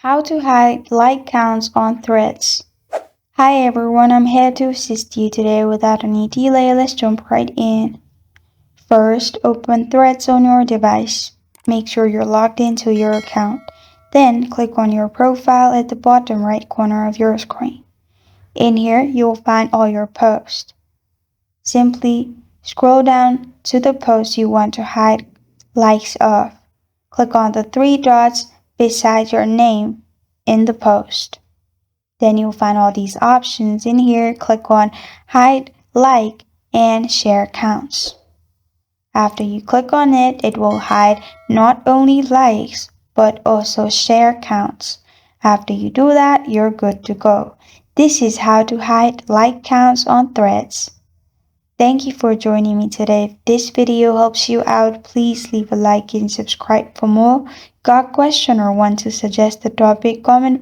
How to hide like counts on threads. Hi everyone, I'm here to assist you today. Without any delay, let's jump right in. First, open Threads on your device. Make sure you're logged into your account. Then, click on your profile at the bottom right corner of your screen. In here, you'll find all your posts. Simply scroll down to the post you want to hide likes of. Click on the three dots beside your name in the post. Then you'll find all these options in here. Click on hide like and share counts. After you click on it, it will hide not only likes but also share counts. After you do that, you're good to go. This is how to hide like counts on Threads. Thank you for joining me today. If this video helps you out, please leave a like and subscribe for more. Got a question or want to suggest a topic? Comment